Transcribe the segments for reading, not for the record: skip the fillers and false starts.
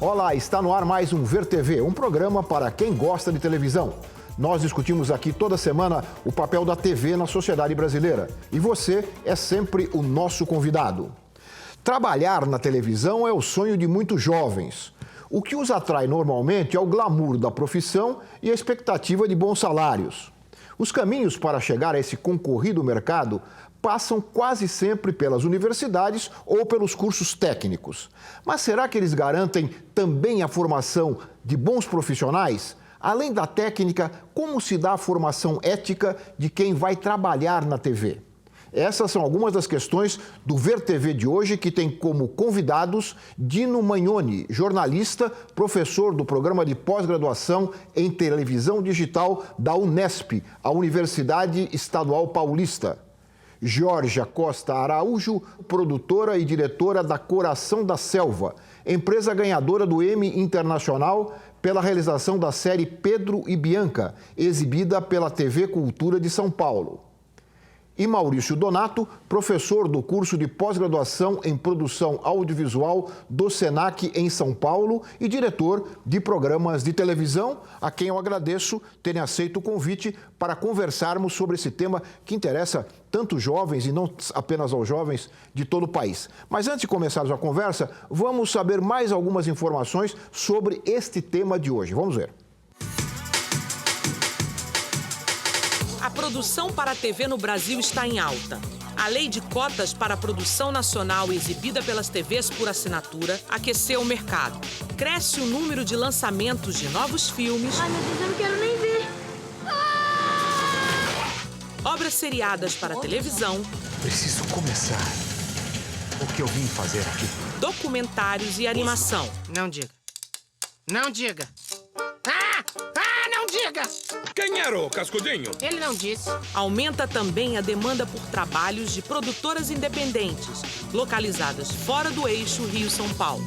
Olá, está no ar mais um Ver TV, um programa para quem gosta de televisão. Nós discutimos aqui toda semana o papel da TV na sociedade brasileira. E você é sempre o nosso convidado. Trabalhar na televisão é o sonho de muitos jovens. O que os atrai normalmente é o glamour da profissão e a expectativa de bons salários. Os caminhos para chegar a esse concorrido mercado passam quase sempre pelas universidades ou pelos cursos técnicos. Mas será que eles garantem também a formação de bons profissionais? Além da técnica, como se dá a formação ética de quem vai trabalhar na TV? Essas são algumas das questões do Ver TV de hoje, que tem como convidados Dino Magnoni, jornalista, professor do programa de pós-graduação em televisão digital da Unesp, a Universidade Estadual Paulista. Georgia Costa Araújo, produtora e diretora da Coração da Selva, empresa ganhadora do Emmy Internacional pela realização da série Pedro e Bianca, exibida pela TV Cultura de São Paulo. E Maurício Donato, professor do curso de pós-graduação em produção audiovisual do Senac em São Paulo e diretor de programas de televisão, a quem eu agradeço terem aceito o convite para conversarmos sobre esse tema que interessa tanto jovens e não apenas aos jovens de todo o país. Mas antes de começarmos a conversa, vamos saber mais algumas informações sobre este tema de hoje. Vamos ver. A produção para a TV no Brasil está em alta. A lei de cotas para a produção nacional exibida pelas TVs por assinatura aqueceu o mercado. Cresce o número de lançamentos de novos filmes. Ai, meu Deus, eu não quero nem ver. Obras seriadas para televisão. Preciso começar. O que eu vim fazer aqui? Documentários e animação. Não diga. Não diga. Não diga! Quem era o Cascudinho? Ele não disse. Aumenta também a demanda por trabalhos de produtoras independentes, localizadas fora do eixo Rio-São Paulo.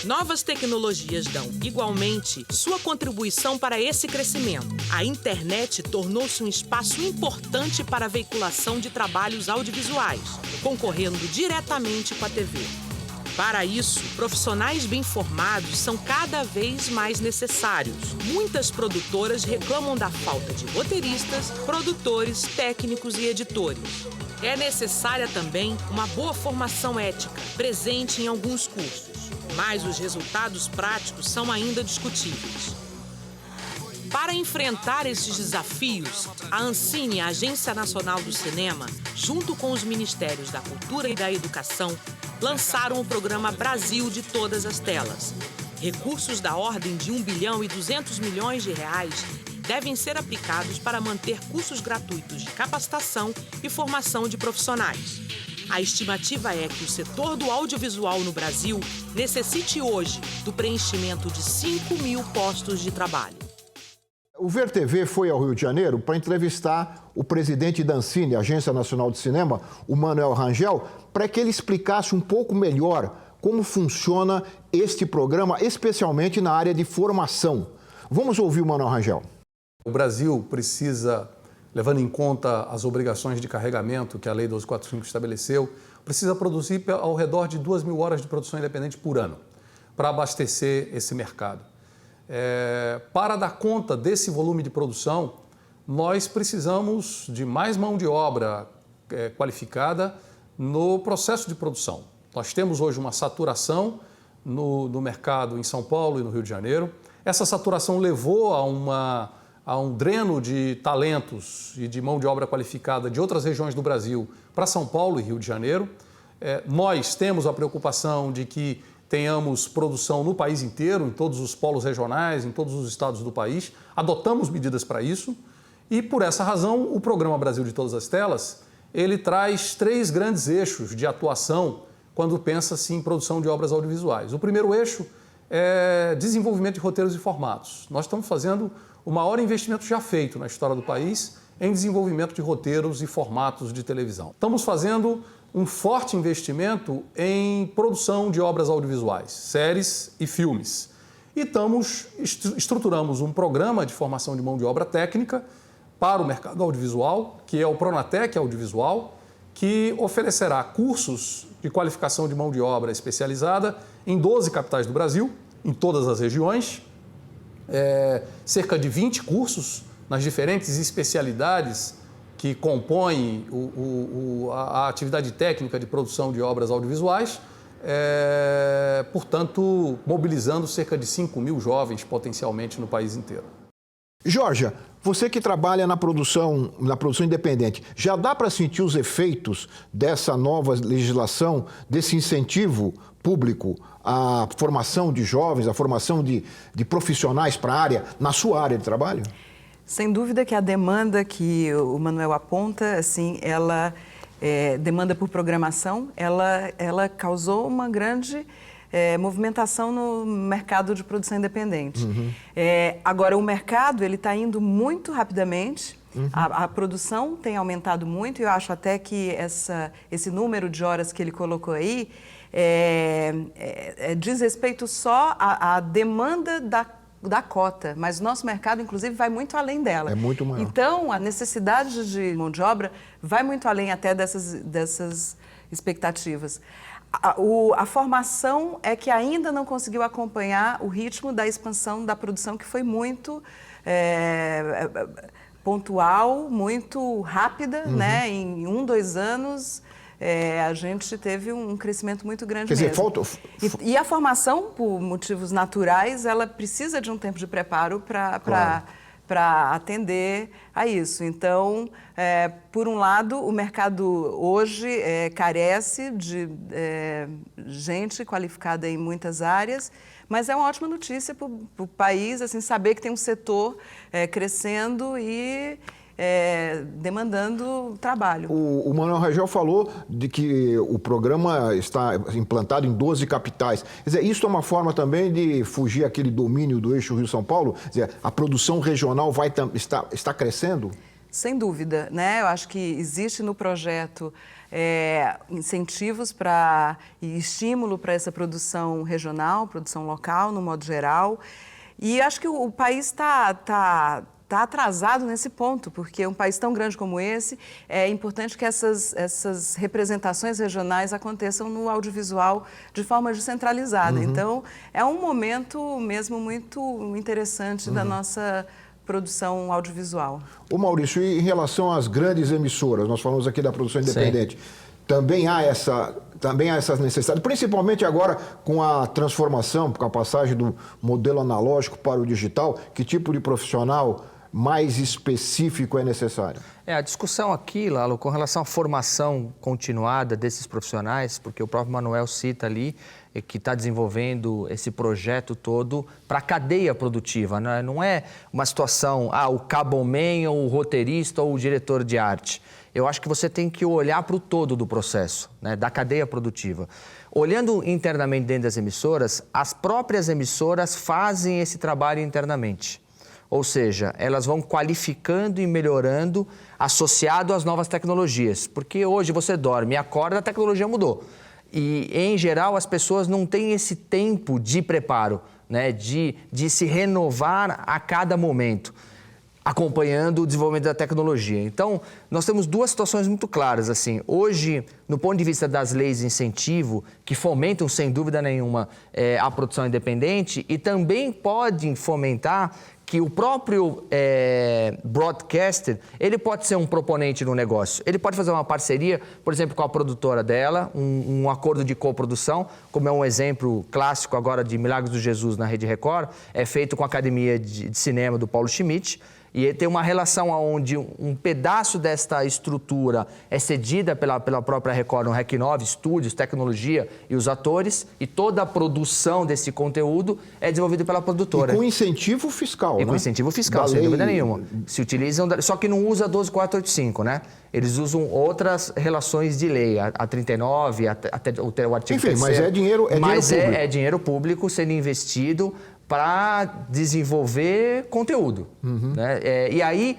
Novas tecnologias dão, igualmente, sua contribuição para esse crescimento. A internet tornou-se um espaço importante para a veiculação de trabalhos audiovisuais, concorrendo diretamente com a TV. Para isso, profissionais bem formados são cada vez mais necessários. Muitas produtoras reclamam da falta de roteiristas, produtores, técnicos e editores. É necessária também uma boa formação ética, presente em alguns cursos, mas os resultados práticos são ainda discutíveis. Para enfrentar esses desafios, a Ancine, a Agência Nacional do Cinema, junto com os Ministérios da Cultura e da Educação, lançaram o programa Brasil de Todas as Telas. Recursos da ordem de R$ 1 bilhão e 200 milhões de reais devem ser aplicados para manter cursos gratuitos de capacitação e formação de profissionais. A estimativa é que o setor do audiovisual no Brasil necessite hoje do preenchimento de 5.000 postos de trabalho. O Ver TV foi ao Rio de Janeiro para entrevistar o presidente da Ancine, Agência Nacional de Cinema, o Manuel Rangel, para que ele explicasse um pouco melhor como funciona este programa, especialmente na área de formação. Vamos ouvir o Manuel Rangel. O Brasil precisa, levando em conta as obrigações de carregamento que a Lei 1245 estabeleceu, precisa produzir ao redor de 2.000 horas de produção independente por ano para abastecer esse mercado. Para dar conta desse volume de produção, nós precisamos de mais mão de obra qualificada no processo de produção. Nós temos hoje uma saturação no mercado em São Paulo e no Rio de Janeiro. Essa saturação levou a um dreno de talentos e de mão de obra qualificada de outras regiões do Brasil para São Paulo e Rio de Janeiro. Nós temos a preocupação de que tenhamos produção no país inteiro, em todos os polos regionais, em todos os estados do país. Adotamos medidas para isso e, por essa razão, o Programa Brasil de Todas as Telas, ele traz 3 grandes eixos de atuação quando pensa-se em produção de obras audiovisuais. O primeiro eixo é desenvolvimento de roteiros e formatos. Nós estamos fazendo o maior investimento já feito na história do país em desenvolvimento de roteiros e formatos de televisão. Estamos fazendo um forte investimento em produção de obras audiovisuais, séries e filmes. E estruturamos um programa de formação de mão de obra técnica para o mercado audiovisual, que é o Pronatec Audiovisual, que oferecerá cursos de qualificação de mão de obra especializada em 12 capitais do Brasil, em todas as regiões, cerca de 20 cursos nas diferentes especialidades que compõem a atividade técnica de produção de obras audiovisuais, portanto, mobilizando cerca de 5.000 jovens potencialmente no país inteiro. Georgia, você que trabalha na produção independente, já dá para sentir os efeitos dessa nova legislação, desse incentivo público à formação de jovens, à formação de profissionais para a área, na sua área de trabalho? Sem dúvida que a demanda que o Manuel aponta, assim, ela demanda por programação, ela causou uma grande movimentação no mercado de produção independente. Uhum. Agora, o mercado ele está indo muito rapidamente, uhum. a produção tem aumentado muito, e eu acho até que esse número de horas que ele colocou aí diz respeito só à demanda da cota, mas o nosso mercado, inclusive, vai muito além dela. É muito maior. Então, a necessidade de mão de obra vai muito além até dessas expectativas. A formação é que ainda não conseguiu acompanhar o ritmo da expansão da produção, que foi muito pontual, muito rápida, uhum. né? Em 1, 2 anos, a gente teve um crescimento muito grande. Quer dizer, mesmo. E a formação, por motivos naturais, ela precisa de um tempo de preparo para atender a isso. Então, por um lado, o mercado hoje carece de gente qualificada em muitas áreas, mas é uma ótima notícia para o país, assim, saber que tem um setor crescendo e demandando trabalho. O Manuel Rangel falou de que o programa está implantado em 12 capitais. Quer dizer, isso é uma forma também de fugir aquele domínio do eixo Rio-São Paulo? Quer dizer, a produção regional está crescendo? Sem dúvida, né? Eu acho que existe no projeto incentivos e estímulo para essa produção regional, produção local, no modo geral. E acho que o país está atrasado nesse ponto, porque um país tão grande como esse, é importante que essas representações regionais aconteçam no audiovisual de forma descentralizada. Uhum. Então, é um momento mesmo muito interessante da nossa produção audiovisual. Ô Maurício, e em relação às grandes emissoras, nós falamos aqui da produção independente, também há essas necessidades, principalmente agora com a transformação, com a passagem do modelo analógico para o digital, que tipo de profissional mais específico é necessário? A discussão aqui, Lalo, com relação à formação continuada desses profissionais, porque o próprio Manuel cita ali que está desenvolvendo esse projeto todo para a cadeia produtiva, né? Não é uma situação, o cableman, ou o roteirista, ou o diretor de arte. Eu acho que você tem que olhar para o todo do processo, né, da cadeia produtiva. Olhando internamente dentro das emissoras, as próprias emissoras fazem esse trabalho internamente. Ou seja, elas vão qualificando e melhorando associado às novas tecnologias. Porque hoje você dorme e acorda, a tecnologia mudou. E, em geral, as pessoas não têm esse tempo de preparo, né, de se renovar a cada momento, acompanhando o desenvolvimento da tecnologia. Então, nós temos duas situações muito claras, assim. Hoje, no ponto de vista das leis de incentivo, que fomentam, sem dúvida nenhuma, a produção independente, e também podem fomentar que o próprio broadcaster, ele pode ser um proponente no negócio. Ele pode fazer uma parceria, por exemplo, com a produtora dela, um acordo de coprodução, como é um exemplo clássico agora de Milagres do Jesus na Rede Record, é feito com a Academia de Cinema do Paulo Schmidt, e tem uma relação onde um pedaço desta estrutura é cedida pela própria Record no REC 9, estúdios, tecnologia e os atores, e toda a produção desse conteúdo é desenvolvida pela produtora. E com incentivo fiscal, com incentivo fiscal, sem dúvida nenhuma. Se utilizam, só que não usa a 12485, né? Eles usam outras relações de lei, a 39, até o artigo 3º. Mas é dinheiro público. É dinheiro público sendo investido para desenvolver conteúdo. Uhum. Né? E aí,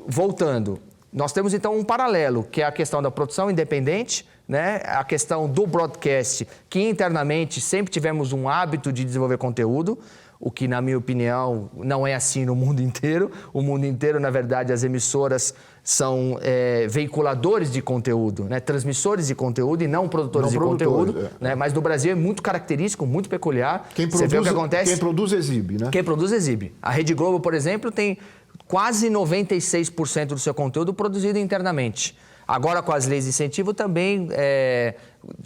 voltando, nós temos então um paralelo, que é a questão da produção independente, né? A questão do broadcast, que internamente sempre tivemos um hábito de desenvolver conteúdo, o que, na minha opinião, não é assim no mundo inteiro. O mundo inteiro, na verdade, as emissoras são veiculadores de conteúdo, né? Transmissores de conteúdo e não produtores de conteúdo. Né? Mas no Brasil é muito característico, muito peculiar. Você vê o que acontece? Quem produz exibe, né? Quem produz exibe. A Rede Globo, por exemplo, tem quase 96% do seu conteúdo produzido internamente. Agora, com as leis de incentivo, também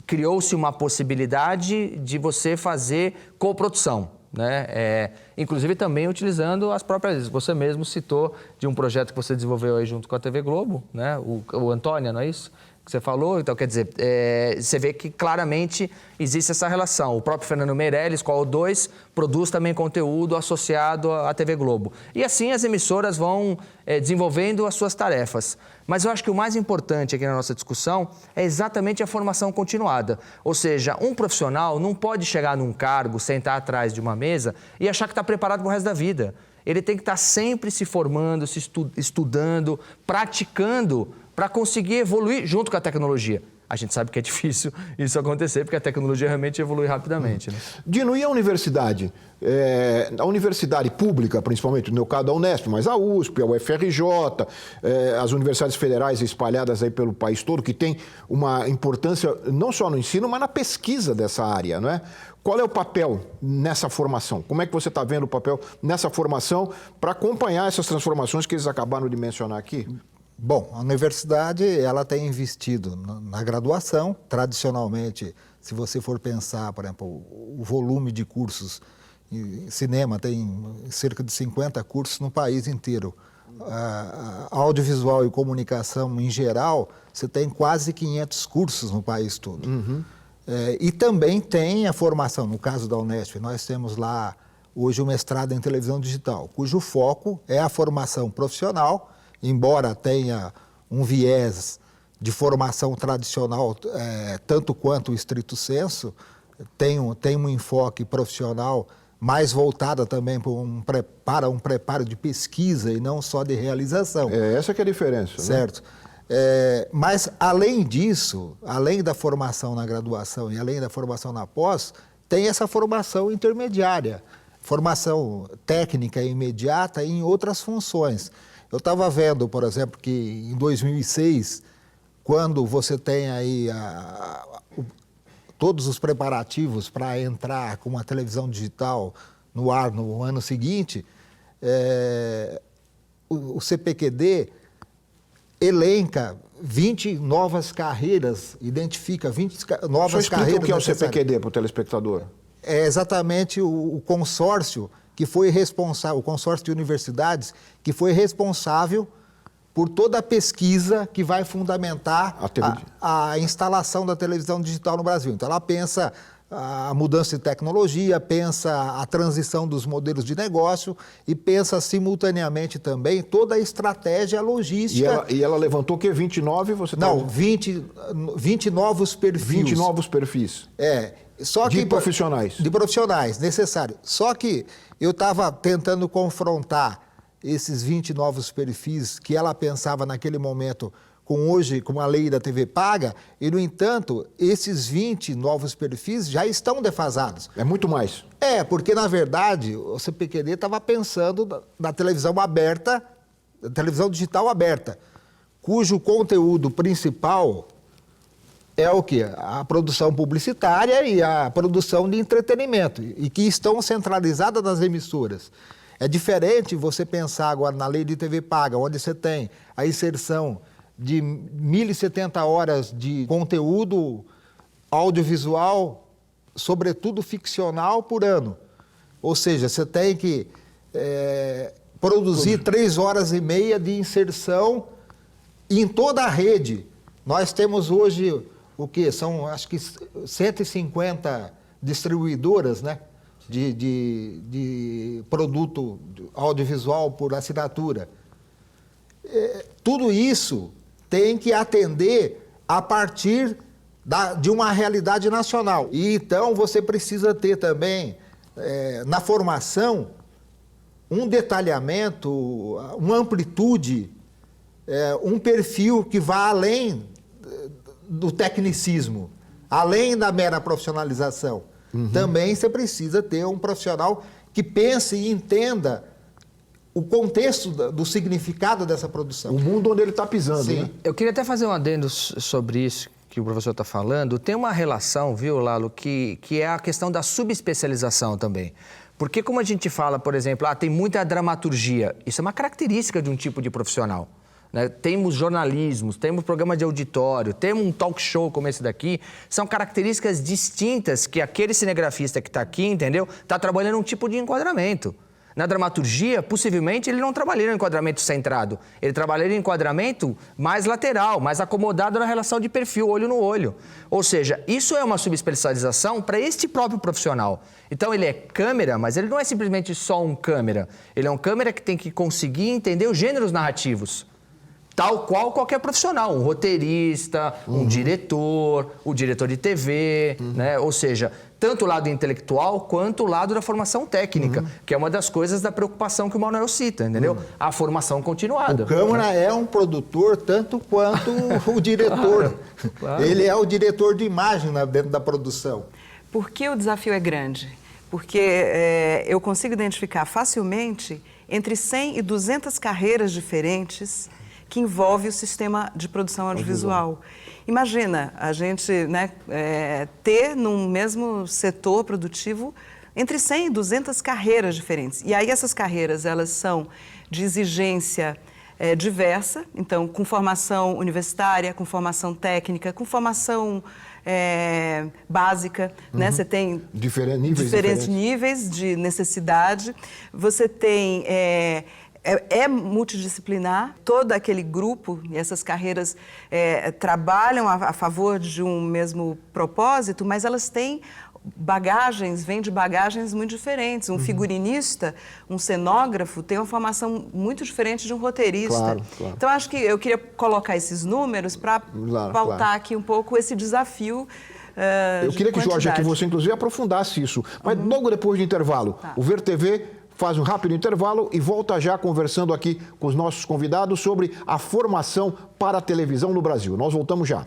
criou-se uma possibilidade de você fazer coprodução, né? Inclusive também utilizando as próprias... Você mesmo citou de um projeto que você desenvolveu aí junto com a TV Globo, né? O Antônia, não é isso? Que você falou. Então, quer dizer, você vê que claramente existe essa relação. O próprio Fernando Meirelles, com a O2, produz também conteúdo associado à TV Globo. E assim as emissoras vão desenvolvendo as suas tarefas. Mas eu acho que o mais importante aqui na nossa discussão é exatamente a formação continuada. Ou seja, um profissional não pode chegar num cargo, sentar atrás de uma mesa e achar que está preparado para o resto da vida. Ele tem que estar sempre se formando, se estudando, praticando para conseguir evoluir junto com a tecnologia. A gente sabe que é difícil isso acontecer, porque a tecnologia realmente evolui rapidamente. Né? Dino, e a universidade? A universidade pública, principalmente, no meu caso da Unesp, mas a USP, a UFRJ, as universidades federais espalhadas aí pelo país todo, que tem uma importância não só no ensino, mas na pesquisa dessa área, não é? Qual é o papel nessa formação? Como é que você está vendo o papel nessa formação para acompanhar essas transformações que eles acabaram de mencionar aqui? Bom, a universidade ela tem investido na graduação. Tradicionalmente, se você for pensar, por exemplo, o volume de cursos em cinema tem cerca de 50 cursos no país inteiro. Audiovisual e comunicação em geral, você tem quase 500 cursos no país todo. E também tem a formação, no caso da Unesp, nós temos lá hoje o mestrado em televisão digital, cujo foco é a formação profissional. Embora tenha um viés de formação tradicional, tanto quanto o estrito senso, tem um enfoque profissional mais voltado também para um preparo de pesquisa e não só de realização. Essa que é a diferença. Certo. Né? Mas, além disso, além da formação na graduação e além da formação na pós, tem essa formação intermediária, formação técnica imediata em outras funções. Eu estava vendo, por exemplo, que em 2006, quando você tem aí todos os preparativos para entrar com uma televisão digital no ar no ano seguinte, o CPQD elenca 20 novas carreiras, identifica 20 novas carreiras. O que é o CPQD para o telespectador? É exatamente o consórcio que foi responsável, o consórcio de universidades, que foi responsável por toda a pesquisa que vai fundamentar a instalação da televisão digital no Brasil. Então, ela pensa a mudança de tecnologia, pensa a transição dos modelos de negócio e pensa simultaneamente também toda a estratégia logística. E ela levantou o quê? 29? Não, 20 novos perfis. 20 novos perfis. De profissionais. De profissionais, necessário. Só que eu estava tentando confrontar esses 20 novos perfis que ela pensava naquele momento com a lei da TV paga, e, no entanto, esses 20 novos perfis já estão defasados. É muito mais. Porque, na verdade, o CPQD estava pensando na televisão aberta, na televisão digital aberta, cujo conteúdo principal é o quê? A produção publicitária e a produção de entretenimento, e que estão centralizadas nas emissoras. É diferente você pensar agora na lei de TV paga, onde você tem a inserção de 1.070 horas de conteúdo audiovisual, sobretudo ficcional, por ano. Ou seja, você tem que produzir 3 horas e meia de inserção em toda a rede. Nós temos hoje... O que? São, acho que, 150 distribuidoras, né, de produto audiovisual por assinatura. Tudo isso tem que atender a partir de uma realidade nacional. E então você precisa ter também, na formação, um detalhamento, uma amplitude, um perfil que vá além do tecnicismo, além da mera profissionalização. Também você precisa ter um profissional que pense e entenda o contexto do significado dessa produção. O mundo onde ele está pisando, Sim. né? Eu queria até fazer um adendo sobre isso que o professor está falando. Tem uma relação, viu, Lalo, que é a questão da subespecialização também. Porque como a gente fala, por exemplo, tem muita dramaturgia, isso é uma característica de um tipo de profissional. Né? Temos jornalismos, temos programa de auditório, temos um talk show como esse daqui, são características distintas que aquele cinegrafista que está aqui, entendeu? Está trabalhando um tipo de enquadramento. Na dramaturgia, possivelmente, ele não trabalharia em enquadramento centrado. Ele trabalharia em enquadramento mais lateral, mais acomodado na relação de perfil, olho no olho. Ou seja, isso é uma subespecialização para este próprio profissional. Então, ele é câmera, mas ele não é simplesmente só um câmera. Ele é um câmera que tem que conseguir entender os gêneros narrativos. Tal qual qualquer profissional, um roteirista, um diretor, o diretor de TV, né? Ou seja, tanto o lado intelectual quanto o lado da formação técnica, que é uma das coisas da preocupação que o Manuel cita, entendeu? A formação continuada. O câmera é um produtor tanto quanto o diretor. Claro. Ele é o diretor de imagem dentro da produção. Por que o desafio é grande? Porque eu consigo identificar facilmente entre 100 e 200 carreiras diferentes que envolve o sistema de produção audiovisual. Imagina a gente, né, ter num mesmo setor produtivo entre 100 e 200 carreiras diferentes. E aí essas carreiras, elas são de exigência diversa, então com formação universitária, com formação técnica, com formação básica, né? Você tem diferentes níveis de necessidade, você tem... É multidisciplinar, todo aquele grupo e essas carreiras trabalham a favor de um mesmo propósito, mas elas têm vêm de bagagens muito diferentes. Um figurinista, um cenógrafo tem uma formação muito diferente de um roteirista. Claro. Então, acho que eu queria colocar esses números para pautar aqui um pouco esse desafio. Eu queria que, Jorge, que você inclusive aprofundasse isso, mas logo depois do intervalo, o Ver TV faz um rápido intervalo e volta já conversando aqui com os nossos convidados sobre a formação para a televisão no Brasil. Nós voltamos já.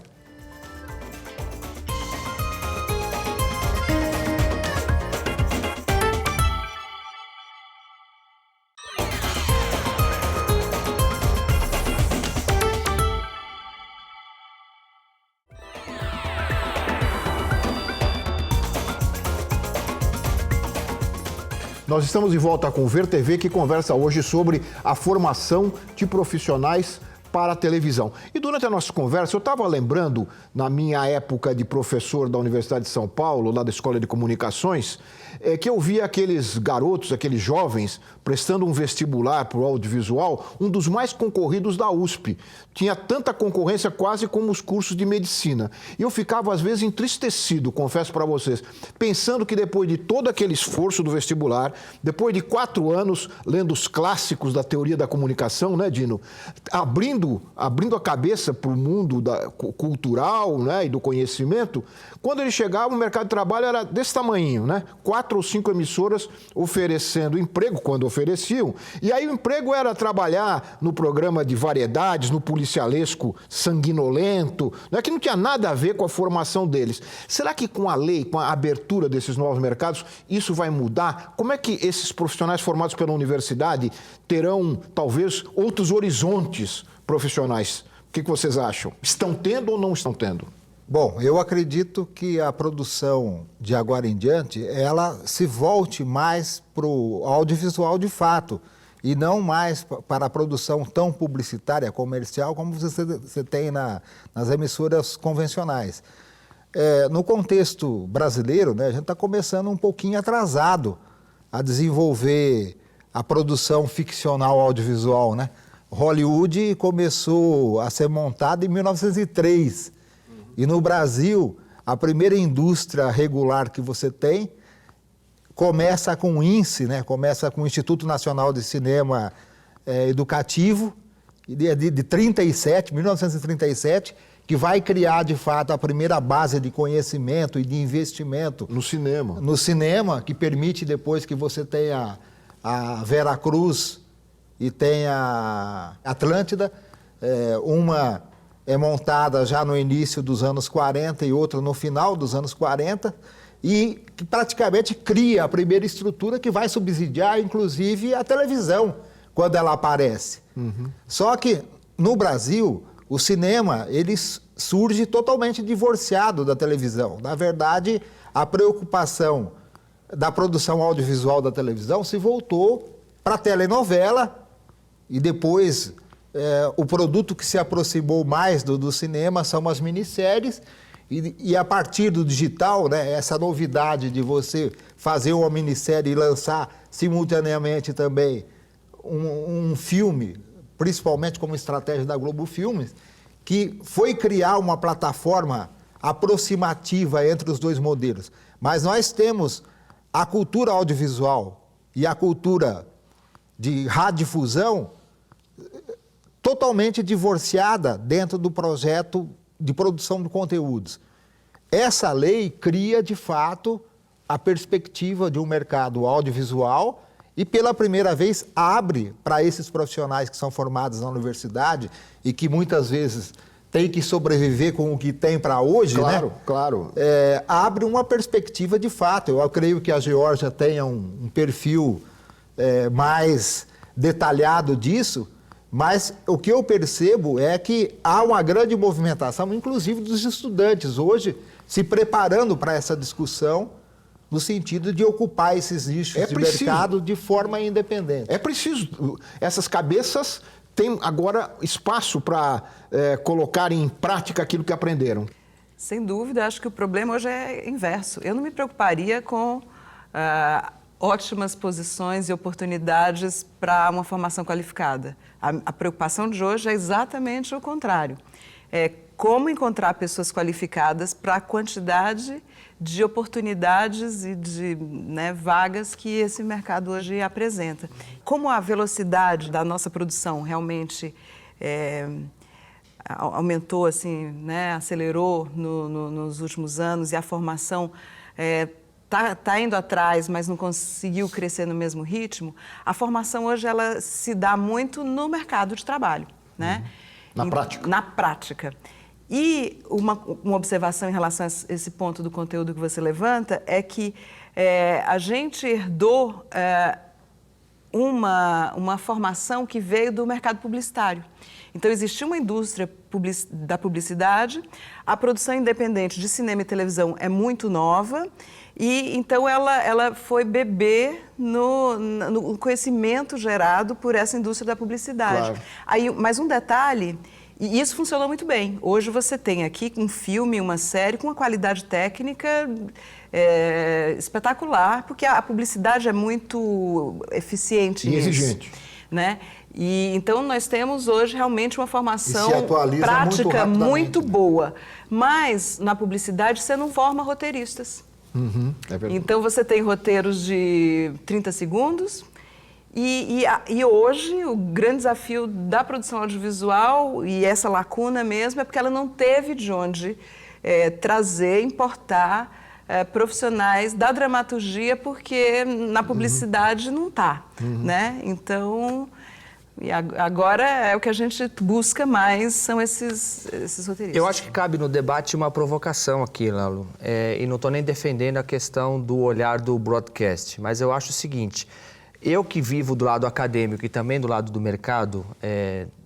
Nós estamos de volta com o Ver TV, que conversa hoje sobre a formação de profissionais para a televisão. E durante a nossa conversa, eu estava lembrando, na minha época de professor da Universidade de São Paulo, lá da Escola de Comunicações, que eu via aqueles garotos, aqueles jovens, prestando um vestibular para o audiovisual, um dos mais concorridos da USP. Tinha tanta concorrência quase como os cursos de medicina. E eu ficava, às vezes, entristecido, confesso para vocês, pensando que depois de todo aquele esforço do vestibular, depois de 4 anos lendo os clássicos da teoria da comunicação, né, Dino? Abrindo a cabeça para o mundo cultural, né, e do conhecimento, quando ele chegava, o mercado de trabalho era desse tamanho, né? 4 ou 5 emissoras oferecendo emprego, quando ofereciam. E aí o emprego era trabalhar no programa de variedades, no policialesco sanguinolento, né, que não tinha nada a ver com a formação deles. Será que com a lei, com a abertura desses novos mercados, isso vai mudar? Como é que esses profissionais formados pela universidade terão, talvez, outros horizontes profissionais? O que vocês acham? Estão tendo ou não estão tendo? Bom, eu acredito que a produção de agora em diante, ela se volte mais para o audiovisual de fato e não mais para a produção tão publicitária, comercial, como você tem nas emissoras convencionais. No contexto brasileiro, né, a gente está começando um pouquinho atrasado a desenvolver a produção ficcional audiovisual, né? Hollywood começou a ser montada em 1903. E no Brasil, a primeira indústria regular que você tem começa com o INSE, né? Começa com o Instituto Nacional de Cinema Educativo, de 1937, que vai criar, de fato, a primeira base de conhecimento e de investimento no cinema. No cinema, que permite depois que você tenha a Veracruz e tenha a Atlântida, uma é montada já no início dos anos 40 e outra no final dos anos 40, e que praticamente cria a primeira estrutura que vai subsidiar, inclusive, a televisão, quando ela aparece. Só que, no Brasil, o cinema ele surge totalmente divorciado da televisão. Na verdade, a preocupação da produção audiovisual da televisão se voltou para a telenovela e depois o produto que se aproximou mais do cinema são as minisséries e a partir do digital, né, essa novidade de você fazer uma minissérie e lançar simultaneamente também um filme, principalmente como estratégia da Globo Filmes, que foi criar uma plataforma aproximativa entre os dois modelos. Mas nós temos a cultura audiovisual e a cultura de radiodifusão totalmente divorciada dentro do projeto de produção de conteúdos. Essa lei cria, de fato, a perspectiva de um mercado audiovisual e, pela primeira vez, abre para esses profissionais que são formados na universidade e que muitas vezes têm que sobreviver com o que tem para hoje, Claro, né? claro. Abre uma perspectiva de fato. Eu creio que a Geórgia tenha um perfil mais detalhado disso, mas o que eu percebo é que há uma grande movimentação, inclusive dos estudantes hoje, se preparando para essa discussão, no sentido de ocupar esses nichos de mercado de forma independente. É preciso. Essas cabeças têm agora espaço para colocar em prática aquilo que aprenderam. Sem dúvida, acho que o problema hoje é inverso. Eu não me preocuparia com ótimas posições e oportunidades para uma formação qualificada. A preocupação de hoje é exatamente o contrário. É como encontrar pessoas qualificadas para a quantidade de oportunidades e de vagas que esse mercado hoje apresenta. Como a velocidade da nossa produção realmente aumentou, assim, acelerou nos últimos anos e a formação está indo atrás, mas não conseguiu crescer no mesmo ritmo, a formação hoje ela se dá muito no mercado de trabalho, né? Na prática. Na prática. E uma observação em relação a esse ponto do conteúdo que você levanta é que a gente herdou uma formação que veio do mercado publicitário. Então, existiu uma indústria da publicidade, a produção independente de cinema e televisão é muito nova, e então ela foi beber no conhecimento gerado por essa indústria da publicidade. Claro. Aí, mais um detalhe, e isso funcionou muito bem. Hoje você tem aqui um filme, uma série com uma qualidade técnica espetacular, porque a publicidade é muito eficiente E nisso, exigente. né? E então nós temos hoje realmente uma formação atualiza prática muito muito rapidamente, boa. Mas na publicidade você não forma roteiristas. É verdade. Então você tem roteiros de 30 segundos e hoje o grande desafio da produção audiovisual e essa lacuna mesmo é porque ela não teve de onde trazer, importar profissionais da dramaturgia porque na publicidade não está, né? Então, e agora é o que a gente busca mais, são esses roteiristas. Eu acho que cabe no debate uma provocação aqui, Lalo. E não estou nem defendendo a questão do olhar do broadcast, mas eu acho o seguinte, eu que vivo do lado acadêmico e também do lado do mercado,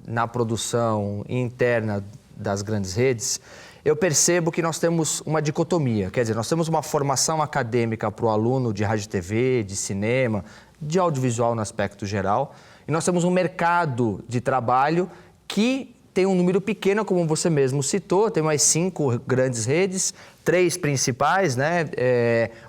na produção interna das grandes redes, eu percebo que nós temos uma dicotomia, quer dizer, nós temos uma formação acadêmica para o aluno de rádio e TV, de cinema, de audiovisual no aspecto geral, e nós temos um mercado de trabalho que tem um número pequeno, como você mesmo citou, tem mais 5 grandes redes, 3 principais, né?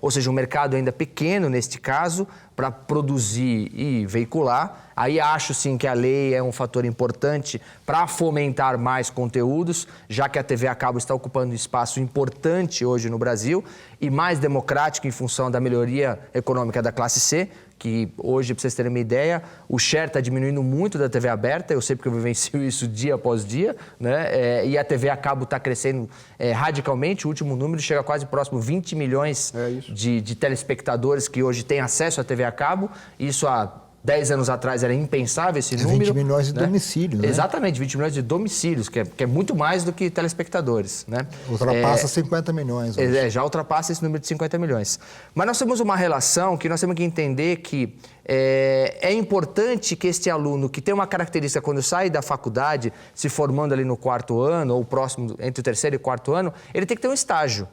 Ou seja, um mercado ainda pequeno neste caso, para produzir e veicular. Aí acho sim que a lei é um fator importante para fomentar mais conteúdos, já que a TV a cabo está ocupando um espaço importante hoje no Brasil e mais democrático em função da melhoria econômica da classe C, que hoje, para vocês terem uma ideia, o share está diminuindo muito da TV aberta, eu sei porque eu vivencio isso dia após dia, né? E a TV a cabo está crescendo radicalmente, o último número chega quase próximo 20 milhões de telespectadores que hoje têm acesso à TV a cabo, isso há 10 anos atrás era impensável esse número. 20 milhões de domicílios, né? Exatamente, 20 milhões de domicílios, que é muito mais do que telespectadores, né? Ultrapassa 50 milhões hoje. Já ultrapassa esse número de 50 milhões. Mas nós temos uma relação que nós temos que entender que é importante que este aluno, que tem uma característica quando sai da faculdade, se formando ali no 4º ano, ou próximo, entre o 3º e 4º ano, ele tem que ter um estágio.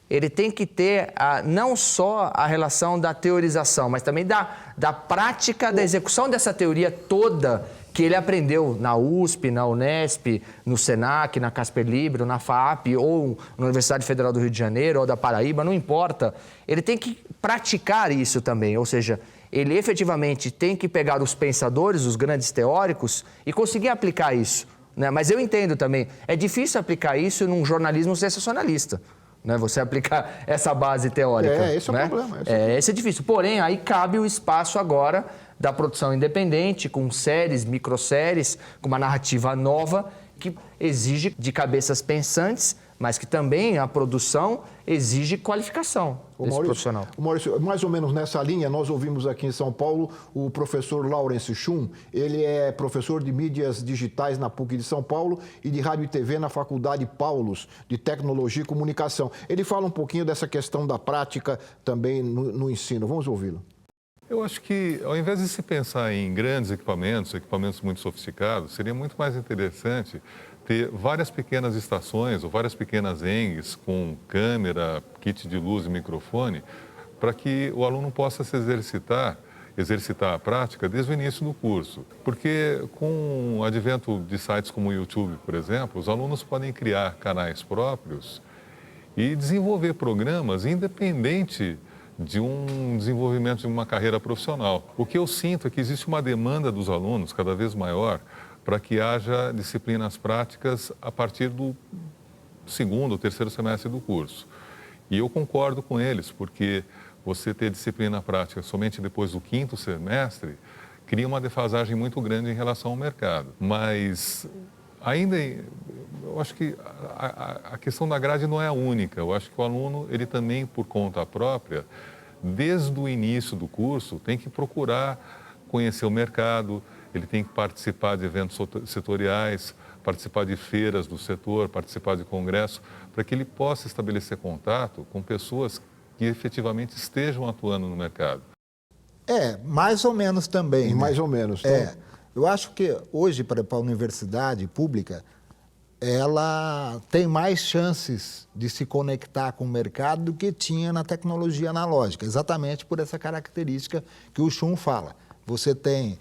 Ele tem que ter não só a relação da teorização, mas também da prática, da execução dessa teoria toda que ele aprendeu na USP, na Unesp, no Senac, na Casper Libero, na FAAP, ou na Universidade Federal do Rio de Janeiro, ou da Paraíba, não importa. Ele tem que praticar isso também, ou seja, ele efetivamente tem que pegar os pensadores, os grandes teóricos, e conseguir aplicar isso, né? Mas eu entendo também, é difícil aplicar isso num jornalismo sensacionalista. Né, você aplicar essa base teórica. Esse é o problema. Esse é difícil. Porém, aí cabe o espaço agora da produção independente, com séries, microséries, com uma narrativa nova, que exige de cabeças pensantes, mas que também a produção exige qualificação desse profissional. Maurício, mais ou menos nessa linha, nós ouvimos aqui em São Paulo o professor Lawrence Schum. Ele é professor de mídias digitais na PUC de São Paulo e de rádio e TV na Faculdade Paulus de Tecnologia e Comunicação. Ele fala um pouquinho dessa questão da prática também no ensino. Vamos ouvi-lo. Eu acho que, ao invés de se pensar em grandes equipamentos muito sofisticados, seria muito mais interessante ter várias pequenas estações ou várias pequenas ENGs com câmera, kit de luz e microfone, para que o aluno possa se exercitar a prática desde o início do curso. Porque com o advento de sites como o YouTube, por exemplo, os alunos podem criar canais próprios e desenvolver programas independente de um desenvolvimento de uma carreira profissional. O que eu sinto é que existe uma demanda dos alunos cada vez maior para que haja disciplinas práticas a partir do 2º ou 3º semestre do curso. E eu concordo com eles, porque você ter disciplina prática somente depois do 5º semestre cria uma defasagem muito grande em relação ao mercado. Mas ainda, eu acho que a questão da grade não é a única. Eu acho que o aluno, ele também, por conta própria, desde o início do curso, tem que procurar conhecer o mercado, ele tem que participar de eventos setoriais, participar de feiras do setor, participar de congressos, para que ele possa estabelecer contato com pessoas que efetivamente estejam atuando no mercado. Mais ou menos também. Né? Mais ou menos. Eu acho que hoje, para a universidade pública, ela tem mais chances de se conectar com o mercado do que tinha na tecnologia analógica, exatamente por essa característica que o Schum fala. Você tem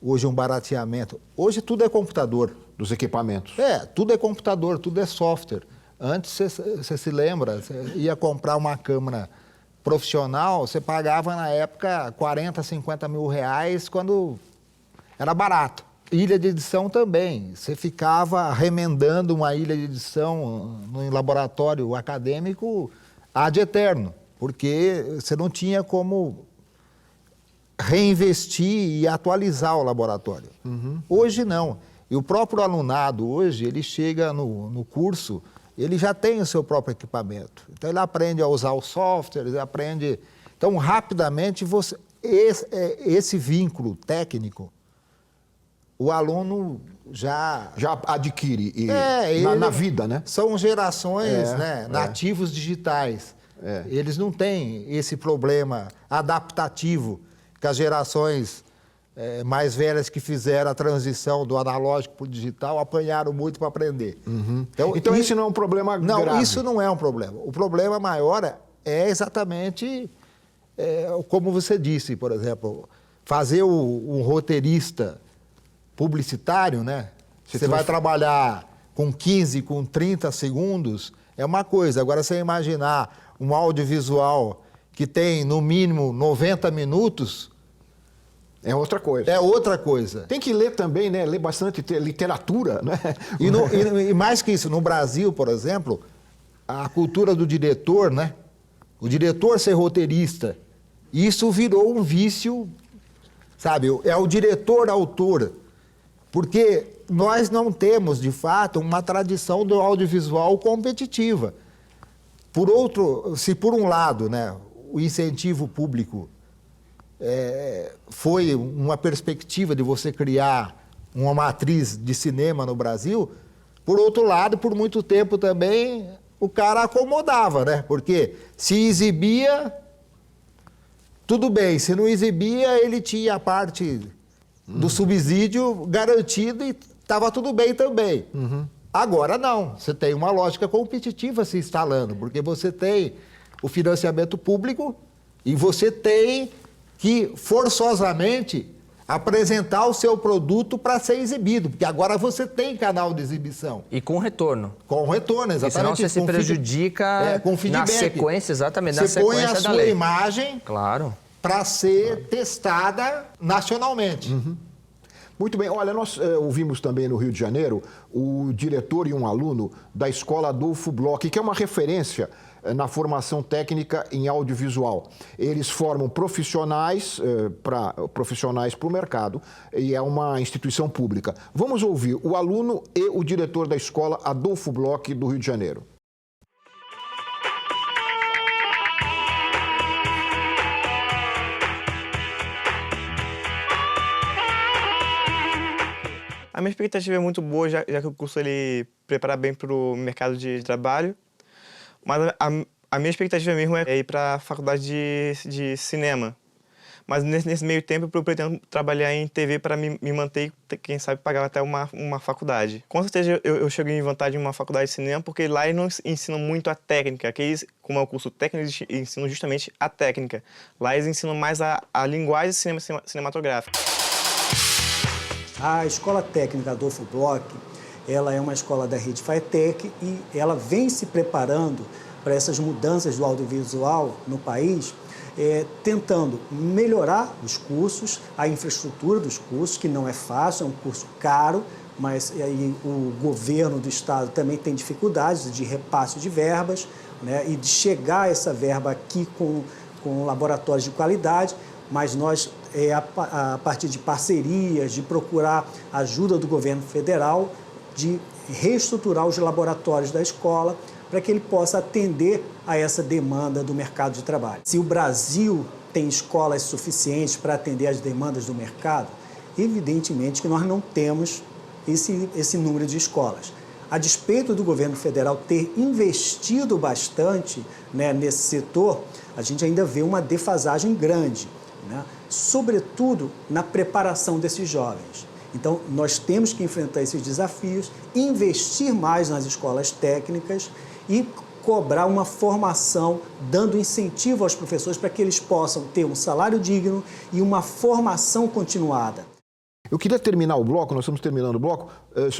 hoje um barateamento. Hoje tudo é computador. Dos equipamentos. Tudo é computador, tudo é software. Antes, você se lembra, você ia comprar uma câmera profissional, você pagava na época 40, 50 mil reais quando era barato. Ilha de edição também. Você ficava remendando uma ilha de edição em laboratório acadêmico ad eterno, porque você não tinha como reinvestir e atualizar o laboratório. Hoje não. E o próprio alunado hoje, ele chega no curso, ele já tem o seu próprio equipamento. Então ele aprende a usar o software, ele aprende... Então rapidamente, esse vínculo técnico, o aluno já adquire na vida, né? São gerações nativos digitais. Eles não têm esse problema adaptativo que as gerações mais velhas que fizeram a transição do analógico para o digital apanharam muito para aprender. Então isso não é um problema grave? Não, isso não é um problema. O problema maior é exatamente como você disse, por exemplo, fazer um roteirista publicitário, né? Você vai trabalhar com 15, com 30 segundos, é uma coisa. Agora, você imaginar um audiovisual que tem, no mínimo, 90 minutos... É outra coisa. É outra coisa. Tem que ler também, né? Ler bastante literatura, né? E mais que isso, no Brasil, por exemplo, a cultura do diretor, né? O diretor ser roteirista, isso virou um vício, sabe? É o diretor-autor. Porque nós não temos, de fato, uma tradição do audiovisual competitiva. Se por um lado, né, o incentivo público foi uma perspectiva de você criar uma matriz de cinema no Brasil, por outro lado, por muito tempo também, o cara acomodava, né? Porque se exibia, tudo bem. Se não exibia, ele tinha a parte do subsídio garantido e estava tudo bem também. Agora não, você tem uma lógica competitiva se instalando, porque você tem o financiamento público e você tem que, forçosamente, apresentar o seu produto para ser exibido, porque agora você tem canal de exibição. E com retorno. Com retorno, exatamente. E senão você se prejudica com feedback. na sequência, exatamente, você na sequência põe a da sua lei. imagem para ser testada nacionalmente. Muito bem, olha, nós ouvimos também no Rio de Janeiro o diretor e um aluno da Escola Adolfo Bloch, que é uma referência na formação técnica em audiovisual. Eles formam profissionais para o mercado e é uma instituição pública. Vamos ouvir o aluno e o diretor da Escola Adolfo Bloch do Rio de Janeiro. A minha expectativa é muito boa, já que o curso ele prepara bem para o mercado de trabalho. Mas a minha expectativa mesmo é ir para a faculdade de cinema. Mas nesse meio tempo eu pretendo trabalhar em TV para me manter e, quem sabe, pagar até uma faculdade. Com certeza eu cheguei em vantagem em uma faculdade de cinema, porque lá eles não ensinam muito a técnica. Aqui eles, como é o curso técnico, eles ensinam justamente a técnica. Lá eles ensinam mais a linguagem cinematográfica. A Escola Técnica Adolfo Bloch, ela é uma escola da rede FATEC e ela vem se preparando para essas mudanças do audiovisual no país, tentando melhorar os cursos, a infraestrutura dos cursos, que não é fácil, é um curso caro, mas aí o governo do estado também tem dificuldades de repasse de verbas, né, e de chegar essa verba aqui com laboratórios de qualidade, mas nós, a partir de parcerias, de procurar ajuda do governo federal, de reestruturar os laboratórios da escola para que ele possa atender a essa demanda do mercado de trabalho. Se o Brasil tem escolas suficientes para atender às demandas do mercado, evidentemente que nós não temos esse número de escolas. A despeito do governo federal ter investido bastante, né, nesse setor, a gente ainda vê uma defasagem grande, né, sobretudo na preparação desses jovens. Então, nós temos que enfrentar esses desafios, investir mais nas escolas técnicas e cobrar uma formação, dando incentivo aos professores para que eles possam ter um salário digno e uma formação continuada. Eu queria terminar o bloco, nós estamos terminando o bloco,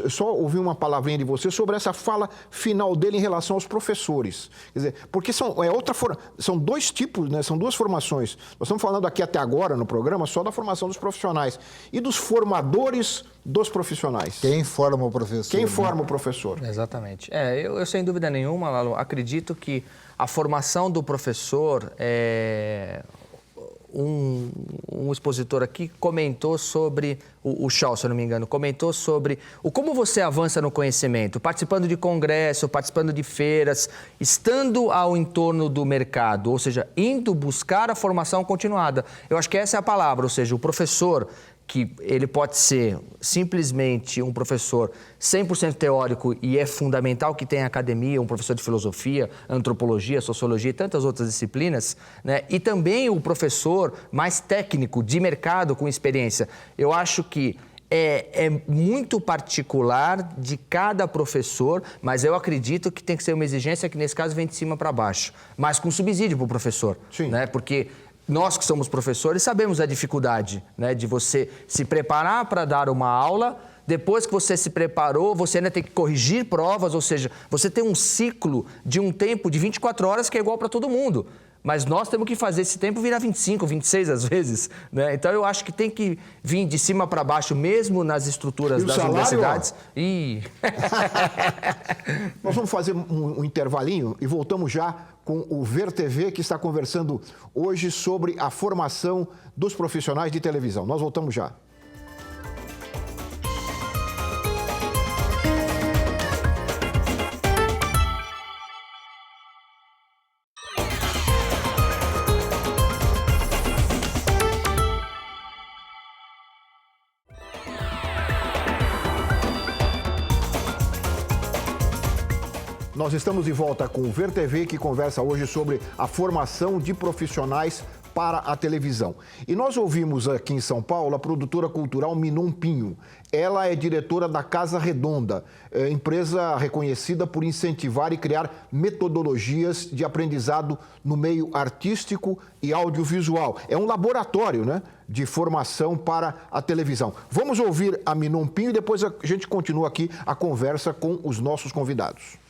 só ouvir uma palavrinha de você sobre essa fala final dele em relação aos professores. Quer dizer, porque são dois tipos, né, são duas formações. Nós estamos falando aqui até agora no programa só da formação dos profissionais e dos formadores dos profissionais. Quem forma o professor? Quem forma o professor? Exatamente. Eu sem dúvida nenhuma, Lalo, acredito que a formação do professor um expositor aqui comentou sobre, o Shaw, se eu não me engano, comentou sobre como você avança no conhecimento, participando de congresso, participando de feiras, estando ao entorno do mercado, ou seja, indo buscar a formação continuada. Eu acho que essa é a palavra, ou seja, o professor, que ele pode ser simplesmente um professor 100% teórico e é fundamental que tenha academia, um professor de filosofia, antropologia, sociologia e tantas outras disciplinas, né? E também o professor mais técnico, de mercado, com experiência. Eu acho que é muito particular de cada professor, mas eu acredito que tem que ser uma exigência que, nesse caso, vem de cima para baixo, mas com subsídio para o professor. Sim. Né? Porque nós que somos professores sabemos a dificuldade, né, de você se preparar para dar uma aula, depois que você se preparou, você ainda tem que corrigir provas, ou seja, você tem um ciclo de um tempo de 24 horas que é igual para todo mundo. Mas nós temos que fazer esse tempo virar 25, 26 às vezes, né? Então eu acho que tem que vir de cima para baixo, mesmo nas estruturas das universidades. Nós vamos fazer um intervalinho e voltamos já com o Ver TV, que está conversando hoje sobre a formação dos profissionais de televisão. Nós voltamos já. Nós estamos de volta com o Ver TV, que conversa hoje sobre a formação de profissionais para a televisão. E nós ouvimos aqui em São Paulo a produtora cultural Minon Pinho. Ela é diretora da Casa Redonda, empresa reconhecida por incentivar e criar metodologias de aprendizado no meio artístico e audiovisual. É um laboratório, né, de formação para a televisão. Vamos ouvir a Minon Pinho e depois a gente continua aqui a conversa com os nossos convidados.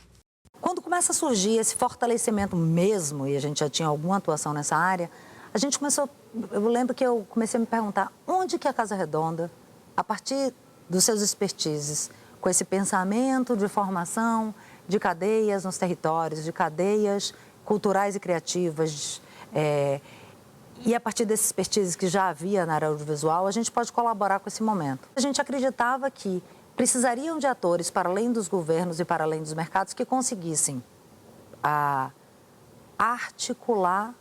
Quando começa a surgir esse fortalecimento mesmo, e a gente já tinha alguma atuação nessa área, a gente começou, eu lembro que eu comecei a me perguntar onde que a Casa Redonda, a partir dos seus expertises, com esse pensamento de formação de cadeias nos territórios, de cadeias culturais e criativas, e a partir desses expertises que já havia na área audiovisual, a gente pode colaborar com esse momento. A gente acreditava que precisariam de atores para além dos governos e para além dos mercados que conseguissem articular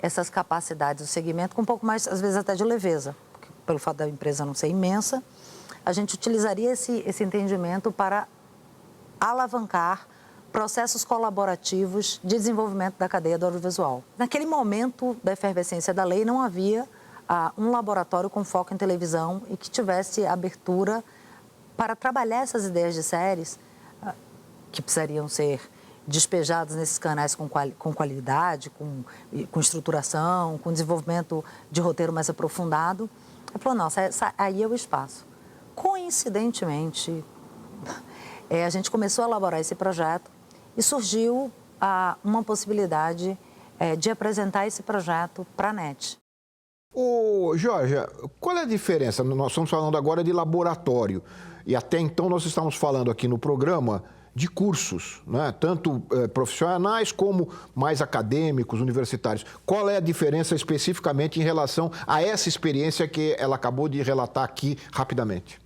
essas capacidades do segmento com um pouco mais, às vezes até de leveza, porque, pelo fato da empresa não ser imensa, a gente utilizaria esse entendimento para alavancar processos colaborativos de desenvolvimento da cadeia do audiovisual. Naquele momento da efervescência da lei, não havia um laboratório com foco em televisão e que tivesse abertura para trabalhar essas ideias de séries que precisariam ser despejados nesses canais com qualidade, com estruturação, com desenvolvimento de roteiro mais aprofundado. Ele falou, nossa, aí é o espaço. Coincidentemente, a gente começou a elaborar esse projeto e surgiu uma possibilidade de apresentar esse projeto para a NET. Ô, Jorge, qual é a diferença? Nós estamos falando agora de laboratório e até então nós estamos falando aqui no programa de cursos, né? Tanto profissionais como mais acadêmicos, universitários. Qual é a diferença especificamente em relação a essa experiência que ela acabou de relatar aqui rapidamente?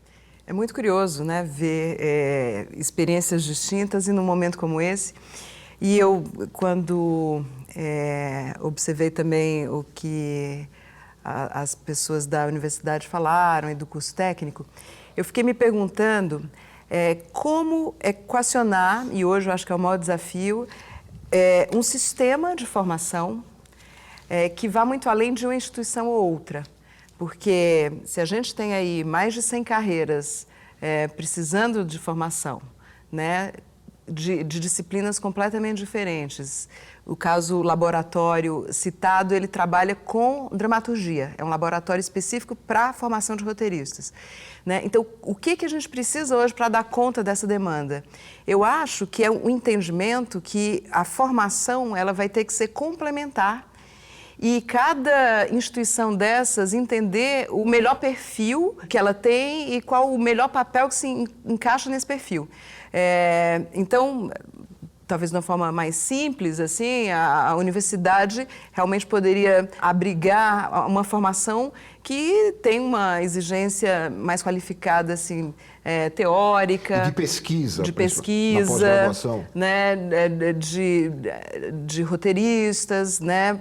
É muito curioso, né, ver experiências distintas e num momento como esse. E eu, quando observei também o que as pessoas da universidade falaram e do curso técnico, eu fiquei me perguntando como equacionar, e hoje eu acho que é o maior desafio, um sistema de formação que vá muito além de uma instituição ou outra. Porque se a gente tem aí mais de 100 carreiras precisando de formação, né, de disciplinas completamente diferentes. O caso laboratório citado, ele trabalha com dramaturgia, é um laboratório específico para a formação de roteiristas. Né? Então, o que a gente precisa hoje para dar conta dessa demanda? Eu acho que é um entendimento que a formação ela vai ter que ser complementar e cada instituição dessas entender o melhor perfil que ela tem e qual o melhor papel que se encaixa nesse perfil. Então, talvez de uma forma mais simples, assim, a universidade realmente poderia abrigar uma formação que tem uma exigência mais qualificada, assim, teórica. De pesquisa. De pesquisa, pós-graduação. Né, de roteiristas, né?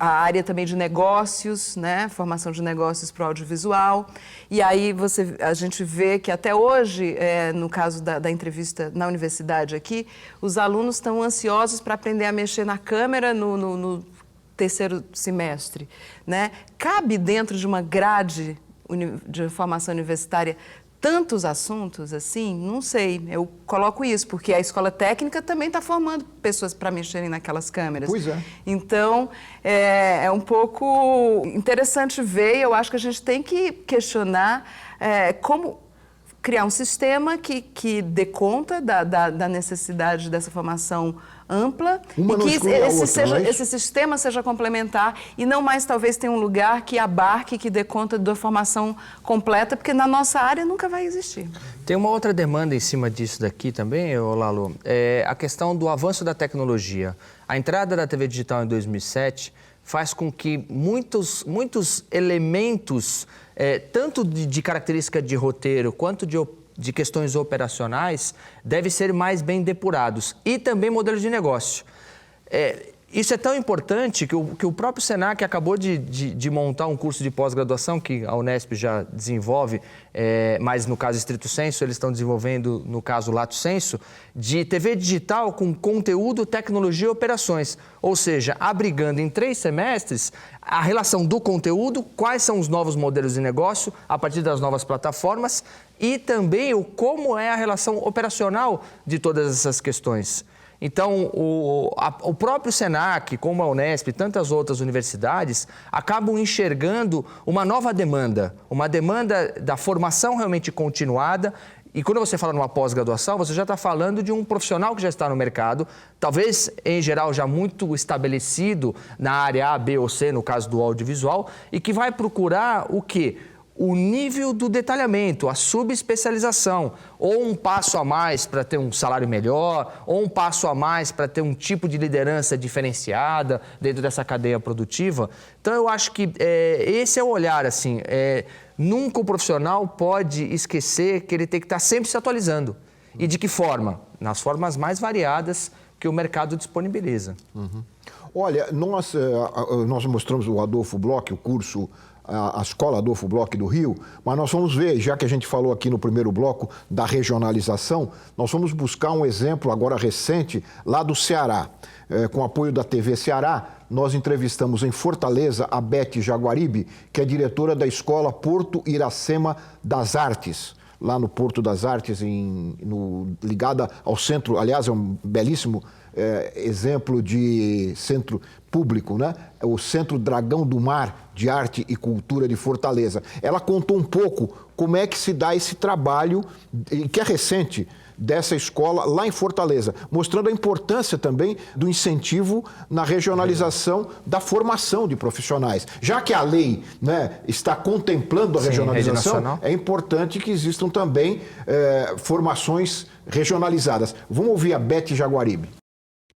A área também de negócios, né? Formação de negócios para o audiovisual. E aí a gente vê que até hoje, no caso da entrevista na universidade aqui, os alunos estão ansiosos para aprender a mexer na câmera no terceiro semestre. Né? Cabe dentro de uma grade de formação universitária tantos assuntos assim? Não sei, eu coloco isso, porque a escola técnica também está formando pessoas para mexerem naquelas câmeras. Pois é. Então, é um pouco interessante ver, eu acho que a gente tem que questionar como criar um sistema que dê conta da necessidade dessa formação ampla uma e que esse sistema seja complementar e não mais talvez tenha um lugar que abarque, que dê conta da formação completa, porque na nossa área nunca vai existir. Tem uma outra demanda em cima disso daqui também, Lalo, a questão do avanço da tecnologia. A entrada da TV digital em 2007 faz com que muitos elementos, tanto de característica de roteiro quanto de questões operacionais, devem ser mais bem depurados. E também modelos de negócio. Isso é tão importante que o próprio Senac acabou de montar um curso de pós-graduação que a Unesp já desenvolve, mas no caso estrito sensu, eles estão desenvolvendo, no caso lato sensu, de TV digital com conteúdo, tecnologia e operações. Ou seja, abrigando em 3 semestres a relação do conteúdo, quais são os novos modelos de negócio a partir das novas plataformas e também como é a relação operacional de todas essas questões. Então, o próprio Senac, como a Unesp e tantas outras universidades, acabam enxergando uma nova demanda, uma demanda da formação realmente continuada. E quando você fala numa pós-graduação, você já está falando de um profissional que já está no mercado, talvez, em geral, já muito estabelecido na área A, B ou C, no caso do audiovisual, e que vai procurar o quê? O nível do detalhamento, a subespecialização, ou um passo a mais para ter um salário melhor, ou um passo a mais para ter um tipo de liderança diferenciada dentro dessa cadeia produtiva. Então, eu acho que esse é o olhar, assim, nunca o profissional pode esquecer que ele tem que estar sempre se atualizando. E de que forma? Nas formas mais variadas que o mercado disponibiliza. Uhum. Olha, nós mostramos o Adolfo Bloch, o curso, a Escola Adolfo Bloch do Rio, mas nós vamos ver, já que a gente falou aqui no primeiro bloco da regionalização, nós vamos buscar um exemplo agora recente lá do Ceará. Com apoio da TV Ceará, nós entrevistamos em Fortaleza a Beth Jaguaribe, que é diretora da Escola Porto Iracema das Artes, lá no Porto das Artes, ligada ao centro, aliás, é um belíssimo exemplo de centro público, né? O Centro Dragão do Mar de Arte e Cultura de Fortaleza. Ela contou um pouco como é que se dá esse trabalho, que é recente, dessa escola lá em Fortaleza, mostrando a importância também do incentivo na regionalização da formação de profissionais. Já que a lei, né, está contemplando a regionalização, é importante que existam também formações regionalizadas. Vamos ouvir a Beth Jaguaribe.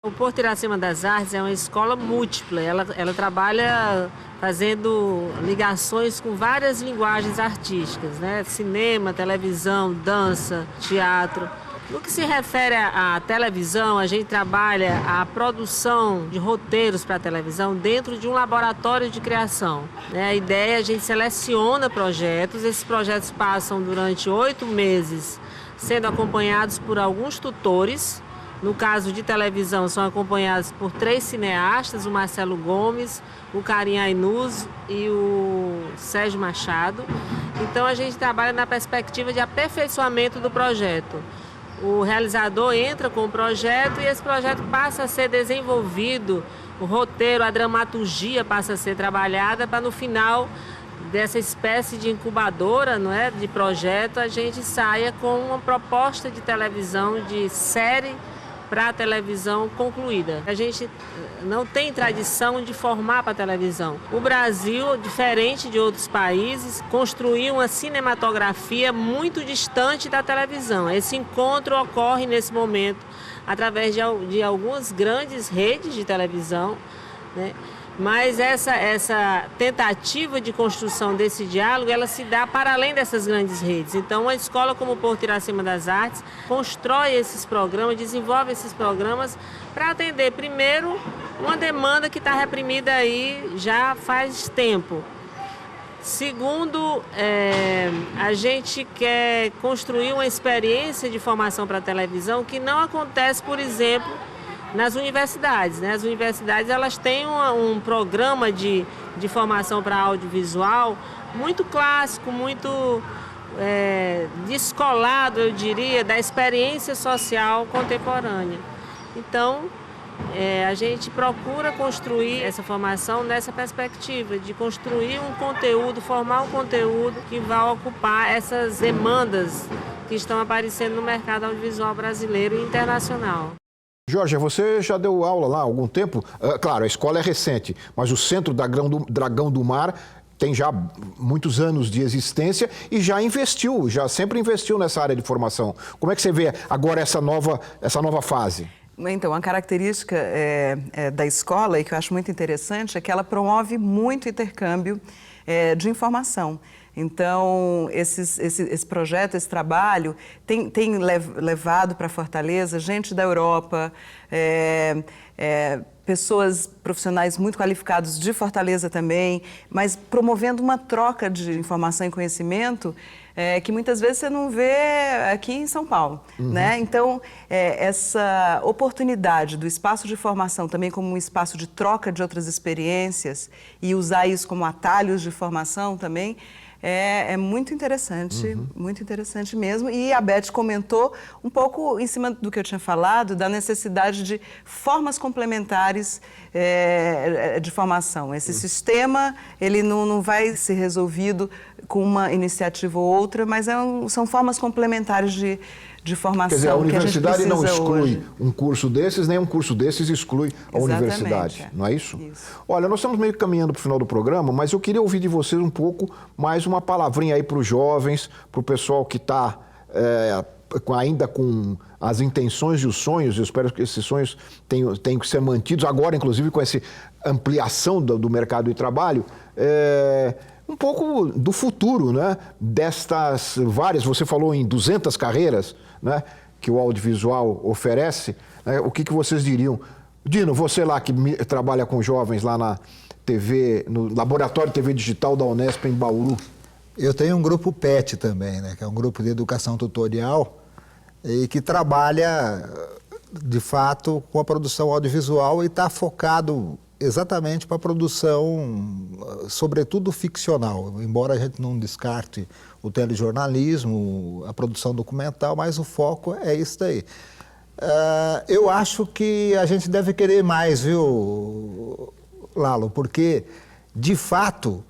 O Porto Iracema das Artes é uma escola múltipla, ela trabalha fazendo ligações com várias linguagens artísticas, né? Cinema, televisão, dança, teatro. No que se refere à televisão, a gente trabalha a produção de roteiros para a televisão dentro de um laboratório de criação. A ideia é a gente seleciona projetos, esses projetos passam durante 8 meses, sendo acompanhados por alguns tutores. No caso de televisão, são acompanhados por 3 cineastas, o Marcelo Gomes, o Karim Ainuz e o Sérgio Machado. Então, a gente trabalha na perspectiva de aperfeiçoamento do projeto. O realizador entra com o projeto e esse projeto passa a ser desenvolvido, o roteiro, a dramaturgia passa a ser trabalhada para, no final dessa espécie de incubadora, não é, de projeto, a gente saia com uma proposta de televisão, de série para a televisão concluída. A gente não tem tradição de formar para a televisão. O Brasil, diferente de outros países, construiu uma cinematografia muito distante da televisão. Esse encontro ocorre nesse momento através de algumas grandes redes de televisão, né? Mas essa tentativa de construção desse diálogo, ela se dá para além dessas grandes redes. Então, uma escola como o Porto Iracema das Artes constrói esses programas, desenvolve esses programas para atender, primeiro, uma demanda que está reprimida aí já faz tempo. Segundo, a gente quer construir uma experiência de formação para a televisão que não acontece, por exemplo, nas universidades, né? As universidades, elas têm um programa de formação para audiovisual muito clássico, muito descolado, eu diria, da experiência social contemporânea. Então, a gente procura construir essa formação nessa perspectiva de construir um conteúdo, formar um conteúdo que vai ocupar essas demandas que estão aparecendo no mercado audiovisual brasileiro e internacional. Jorge, você já deu aula lá há algum tempo? Claro, a escola é recente, mas o Centro Dragão do Mar tem já muitos anos de existência e já sempre investiu nessa área de formação. Como é que você vê agora essa nova fase? Então, a característica da escola, e que eu acho muito interessante, é que ela promove muito intercâmbio de informação. Então, esse projeto, esse trabalho, tem levado para Fortaleza gente da Europa, pessoas profissionais muito qualificados de Fortaleza também, mas promovendo uma troca de informação e conhecimento que muitas vezes você não vê aqui em São Paulo, né? Então, essa oportunidade do espaço de formação também como um espaço de troca de outras experiências e usar isso como atalhos de formação também, é muito interessante mesmo. E a Beth comentou um pouco em cima do que eu tinha falado, da necessidade de formas complementares de formação. Esse sistema, ele não vai ser resolvido com uma iniciativa ou outra, mas são formas complementares de formação. Quer dizer, a universidade não exclui hoje um curso desses, nem um curso desses exclui a universidade, não é isso? Olha, nós estamos meio que caminhando para o final do programa, mas eu queria ouvir de vocês um pouco mais uma palavrinha aí para os jovens, para o pessoal que está ainda com as intenções e os sonhos. Eu espero que esses sonhos tenham que ser mantidos agora, inclusive com essa ampliação do mercado de trabalho. Um pouco do futuro, né? Destas várias, você falou em 200 carreiras, né, que o audiovisual oferece, né? O que vocês diriam? Dino, você lá que trabalha com jovens lá na TV, no Laboratório TV Digital da Unesp em Bauru. Eu tenho um grupo PET também, né, que é um grupo de educação tutorial e que trabalha, de fato, com a produção audiovisual e está focado exatamente para a produção, sobretudo ficcional, embora a gente não descarte o telejornalismo, a produção documental, mas o foco é isso daí. Eu acho que a gente deve querer mais, viu, Lalo? Porque, de fato,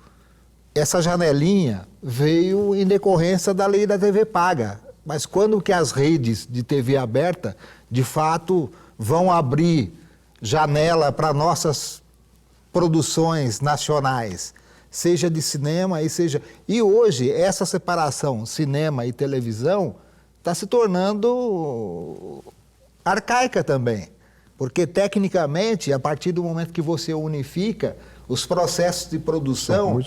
essa janelinha veio em decorrência da lei da TV paga. Mas quando que as redes de TV aberta, de fato, vão abrir janela para nossas produções nacionais, seja de cinema e seja... E hoje, essa separação cinema e televisão está se tornando arcaica também. Porque, tecnicamente, a partir do momento que você unifica os processos de produção,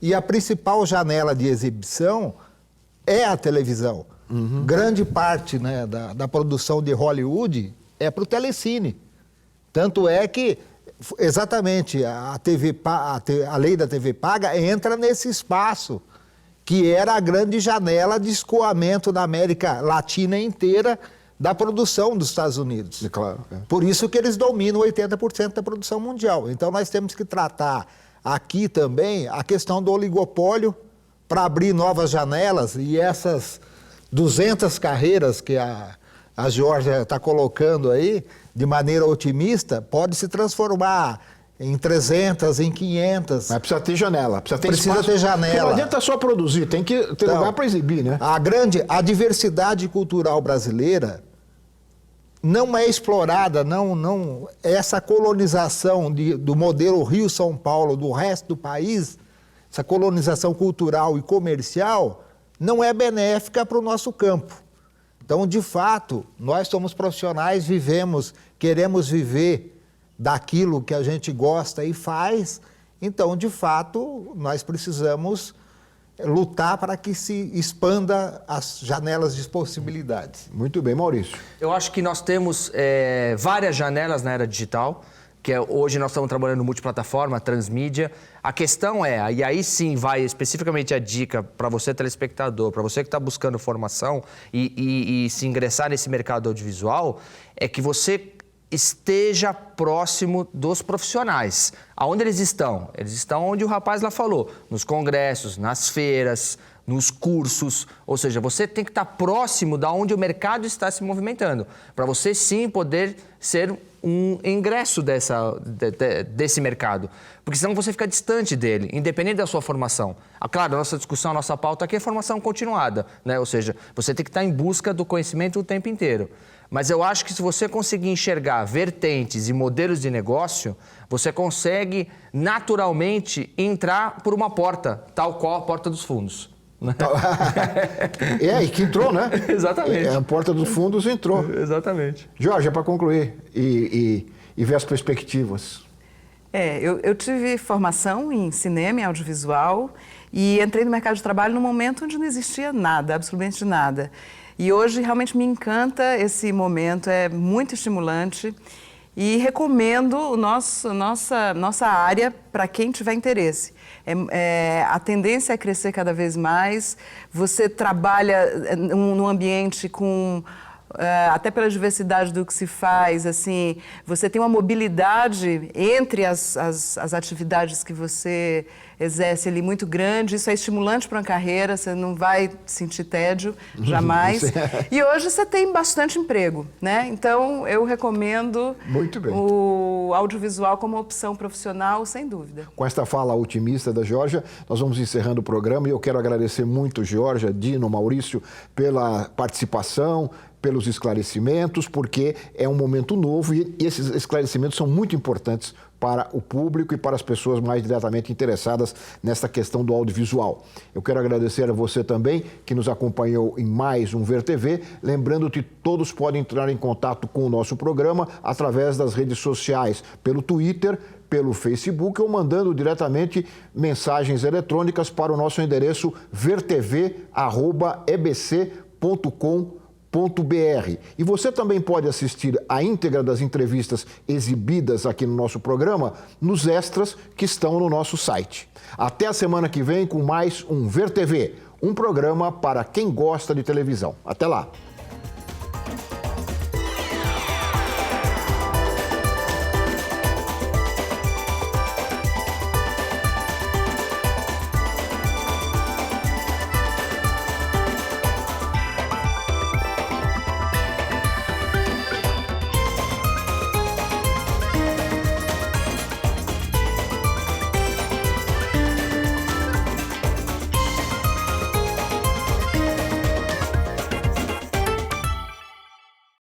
e a principal janela de exibição é a televisão. Grande parte, né, da produção de Hollywood é para o telecine. Tanto é que, exatamente, a lei da TV paga entra nesse espaço, que era a grande janela de escoamento da América Latina inteira da produção dos Estados Unidos. Claro. Por isso que eles dominam 80% da produção mundial. Então, nós temos que tratar aqui também a questão do oligopólio para abrir novas janelas, e essas 200 carreiras que a Georgia está colocando aí, de maneira otimista, pode se transformar em 300, em 500. Mas precisa ter janela, precisa ter janela. Porque não adianta só produzir, tem que ter lugar para exibir, né? A diversidade cultural brasileira não é explorada, essa colonização do modelo Rio-São Paulo, do resto do país, essa colonização cultural e comercial, não é benéfica para o nosso campo. Então, de fato, nós somos profissionais, queremos viver daquilo que a gente gosta e faz. Então, de fato, nós precisamos lutar para que se expanda as janelas de possibilidades. Muito bem, Maurício. Eu acho que nós temos várias janelas na era digital, que hoje nós estamos trabalhando multiplataforma, transmídia. A questão e aí sim vai especificamente a dica para você telespectador, para você que está buscando formação e se ingressar nesse mercado audiovisual, é que você esteja próximo dos profissionais. Aonde eles estão? Eles estão onde o rapaz lá falou, nos congressos, nas feiras, nos cursos, ou seja, você tem que estar próximo da onde o mercado está se movimentando, para você sim poder ser um ingresso desse mercado, porque senão você fica distante dele, independente da sua formação. Claro, a nossa discussão, a nossa pauta aqui é formação continuada, né? Ou seja, você tem que estar em busca do conhecimento o tempo inteiro. Mas eu acho que se você conseguir enxergar vertentes e modelos de negócio, você consegue naturalmente entrar por uma porta, tal qual a porta dos fundos. E que entrou, né? Exatamente. A porta dos fundos entrou. Exatamente. Jorge, para concluir e ver as perspectivas. Eu tive formação em cinema e audiovisual E entrei no mercado de trabalho num momento onde não existia nada, absolutamente nada. E hoje realmente me encanta esse momento, é muito estimulante. E recomendo nossa área para quem tiver interesse. A tendência é crescer cada vez mais. Você trabalha num ambiente com... até pela diversidade do que se faz, assim, você tem uma mobilidade entre as atividades que você exerce ali muito grande, isso é estimulante para uma carreira, você não vai sentir tédio, jamais. E hoje você tem bastante emprego, né? Então, eu recomendo o audiovisual como opção profissional, sem dúvida. Com esta fala otimista da Georgia, nós vamos encerrando o programa e eu quero agradecer muito, Georgia, Dino, Maurício, pela participação, pelos esclarecimentos, porque é um momento novo e esses esclarecimentos são muito importantes para o público e para as pessoas mais diretamente interessadas nesta questão do audiovisual. Eu quero agradecer a você também que nos acompanhou em mais um Ver TV, lembrando que todos podem entrar em contato com o nosso programa através das redes sociais, pelo Twitter, pelo Facebook ou mandando diretamente mensagens eletrônicas para o nosso endereço vertv@ebc.com.br. E você também pode assistir a íntegra das entrevistas exibidas aqui no nosso programa nos extras que estão no nosso site. Até a semana que vem com mais um Ver TV, um programa para quem gosta de televisão. Até lá!